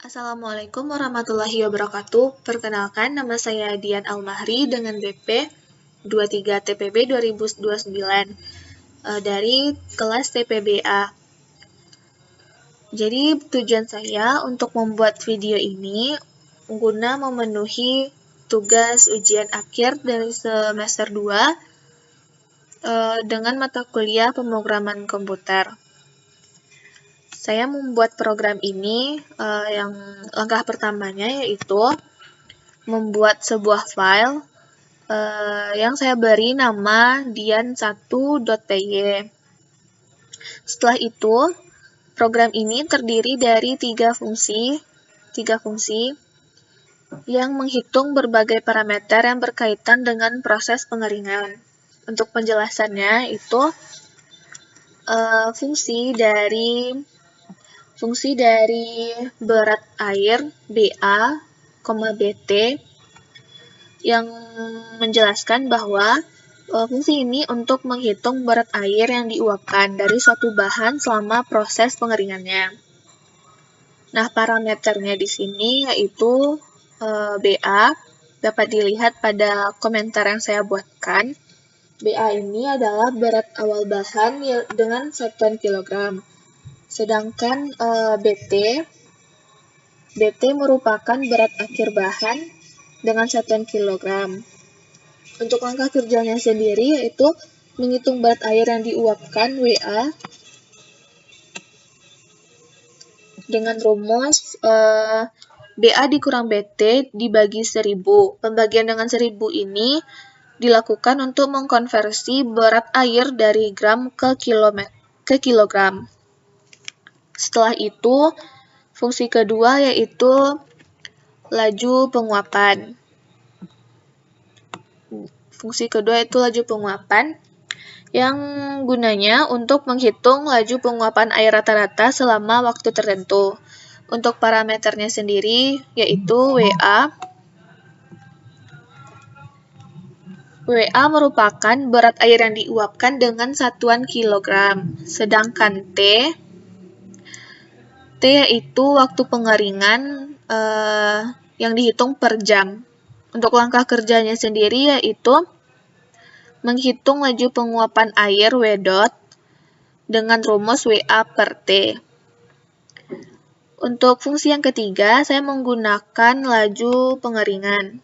Assalamualaikum warahmatullahi wabarakatuh. Perkenalkan, nama saya Dian Almahri dengan BP 23 TPB 2029 dari kelas TPBA. Jadi tujuan saya untuk membuat video ini guna memenuhi tugas ujian akhir dari semester 2 dengan mata kuliah pemrograman komputer. Saya membuat program ini yang langkah pertamanya yaitu membuat sebuah file yang saya beri nama dian1.py. Setelah itu, program ini terdiri dari tiga fungsi yang menghitung berbagai parameter yang berkaitan dengan proses pengeringan. Untuk penjelasannya itu fungsi dari berat air BA, BT yang menjelaskan bahwa fungsi ini untuk menghitung berat air yang diuapkan dari suatu bahan selama proses pengeringannya. Nah, parameternya di sini yaitu BA, dapat dilihat pada komentar yang saya buatkan. BA ini adalah berat awal bahan dengan satuan kilogram. Sedangkan BT merupakan berat akhir bahan dengan satuan kilogram. Untuk langkah kerjanya sendiri yaitu menghitung berat air yang diuapkan WA dengan rumus BA dikurang BT dibagi 1000. Pembagian dengan 1000 ini dilakukan untuk mengkonversi berat air dari gram ke kilogram. Setelah itu, fungsi kedua yaitu laju penguapan. Yang gunanya untuk menghitung laju penguapan air rata-rata selama waktu tertentu. Untuk parameternya sendiri yaitu WA merupakan berat air yang diuapkan dengan satuan kilogram. Sedangkan T yaitu waktu pengeringan yang dihitung per jam. Untuk langkah kerjanya sendiri yaitu menghitung laju penguapan air W dot dengan rumus WA per T. Untuk fungsi yang ketiga, saya menggunakan laju pengeringan.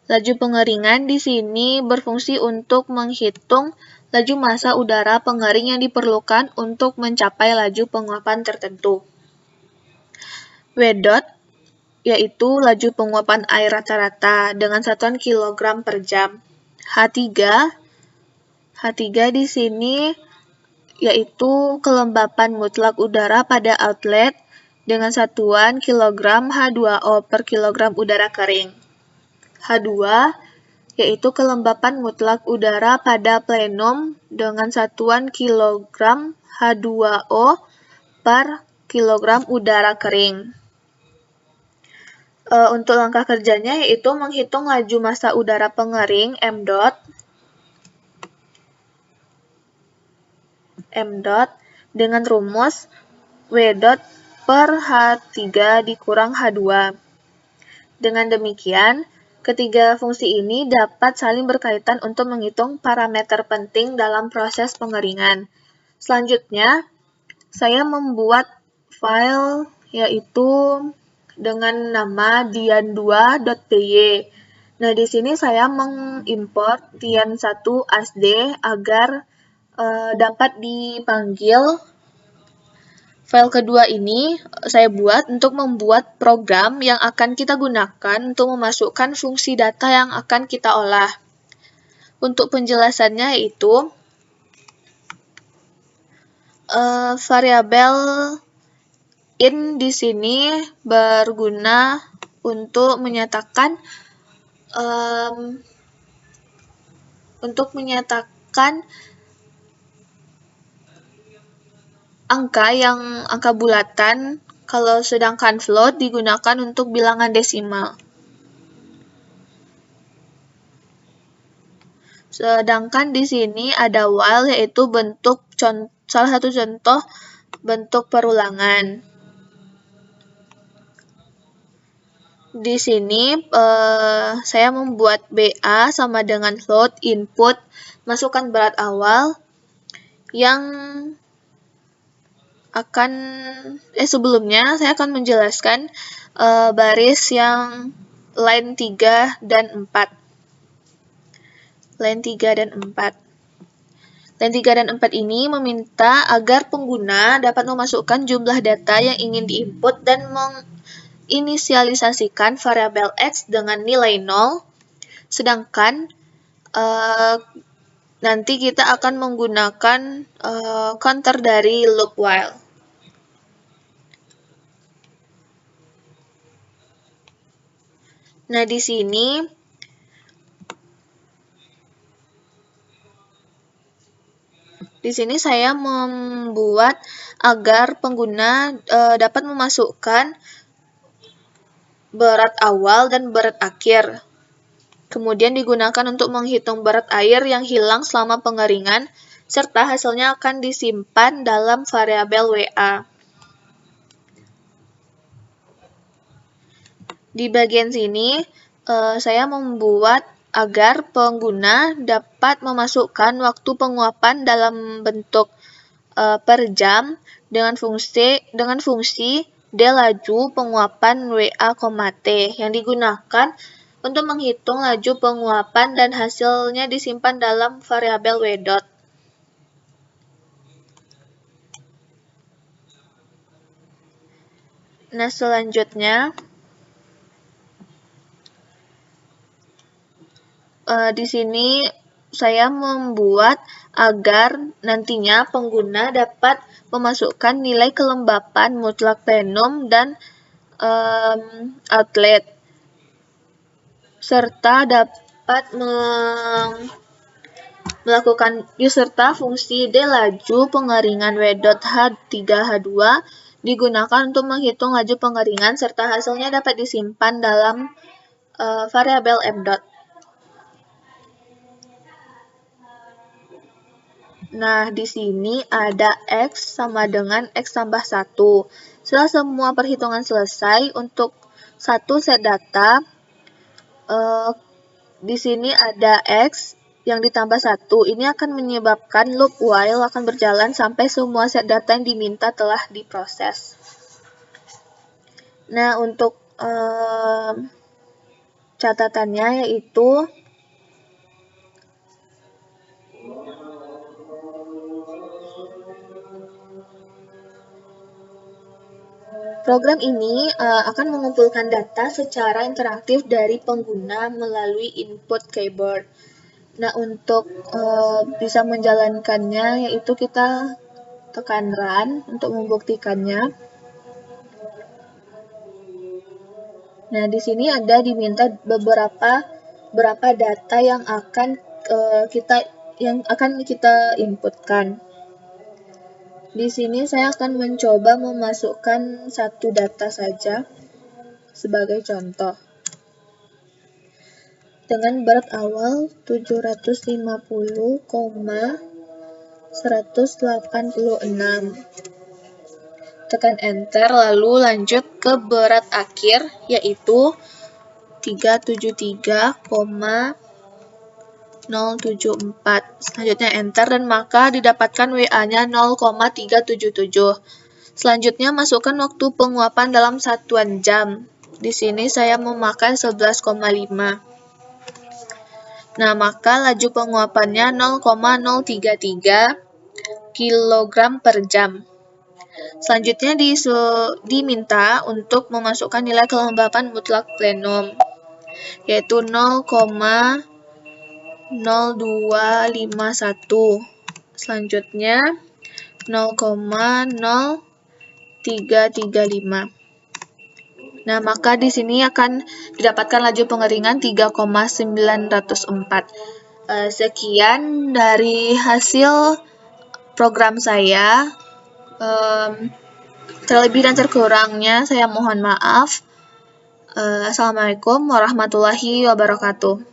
Laju pengeringan di sini berfungsi untuk menghitung laju massa udara pengering yang diperlukan untuk mencapai laju penguapan tertentu. W dot yaitu laju penguapan air rata-rata dengan satuan kilogram per jam. H3 di sini yaitu kelembapan mutlak udara pada outlet dengan satuan kilogram H2O per kilogram udara kering. H2 yaitu kelembapan mutlak udara pada plenum dengan satuan kilogram H2O per kilogram udara kering. Untuk langkah kerjanya yaitu menghitung laju massa udara pengering M dot dengan rumus W dot per H3 dikurang H2. Dengan demikian, ketiga fungsi ini dapat saling berkaitan untuk menghitung parameter penting dalam proses pengeringan. Selanjutnya, saya membuat file yaitu dengan nama dian2.py. Nah, di sini saya mengimport dian1asd agar dapat dipanggil. File kedua ini saya buat untuk membuat program yang akan kita gunakan untuk memasukkan fungsi data yang akan kita olah. Untuk penjelasannya yaitu variabel in di sini berguna untuk menyatakan angka bulatan, kalau sedangkan float digunakan untuk bilangan desimal. Sedangkan di sini ada while yaitu salah satu contoh bentuk perulangan. di sini saya membuat BA sama dengan float input, masukkan berat awal yang akan sebelumnya saya akan menjelaskan baris yang line 3 dan 4. Line 3 dan 4. Line 3 dan 4 ini meminta agar pengguna dapat memasukkan jumlah data yang ingin diinput dan menginisialisasikan variabel X dengan nilai 0, sedangkan nanti kita akan menggunakan counter dari loop while. Nah, di sini saya membuat agar pengguna dapat memasukkan berat awal dan berat akhir. Kemudian digunakan untuk menghitung berat air yang hilang selama pengeringan, serta hasilnya akan disimpan dalam variabel WA. Di bagian sini, saya membuat agar pengguna dapat memasukkan waktu penguapan dalam bentuk per jam dengan fungsi D laju penguapan WA, T yang digunakan untuk menghitung laju penguapan dan hasilnya disimpan dalam variabel W dot. Nah, selanjutnya di sini saya membuat agar nantinya pengguna dapat memasukkan nilai kelembapan mutlak plenum dan outlet, serta dapat melakukan serta fungsi D laju pengeringan W.H3H2 digunakan untuk menghitung laju pengeringan serta hasilnya dapat disimpan dalam variabel M dot. Nah, di sini ada X sama dengan X tambah 1. Setelah semua perhitungan selesai, untuk satu set data, di sini ada X yang ditambah 1. Ini akan menyebabkan loop while akan berjalan sampai semua set data yang diminta telah diproses. Nah, untuk catatannya yaitu program ini akan mengumpulkan data secara interaktif dari pengguna melalui input keyboard. Nah, untuk bisa menjalankannya yaitu kita tekan run untuk membuktikannya. Nah, di sini ada diminta beberapa data yang akan kita inputkan. Di sini saya akan mencoba memasukkan satu data saja sebagai contoh. Dengan berat awal 750,186. Tekan enter lalu lanjut ke berat akhir yaitu 373,074. Selanjutnya enter dan maka didapatkan WA-nya 0,377. Selanjutnya masukkan waktu penguapan dalam satuan jam. Di sini saya memakai 11,5. Nah, maka laju penguapannya 0,033 kg per jam. Selanjutnya diminta untuk memasukkan nilai kelembapan mutlak plenum, yaitu 0,0251. Selanjutnya 0,0335. Nah, maka di sini akan didapatkan laju pengeringan 3,904. Sekian dari hasil program saya. Terlebih dan terkurangnya saya mohon maaf. Assalamualaikum warahmatullahi wabarakatuh.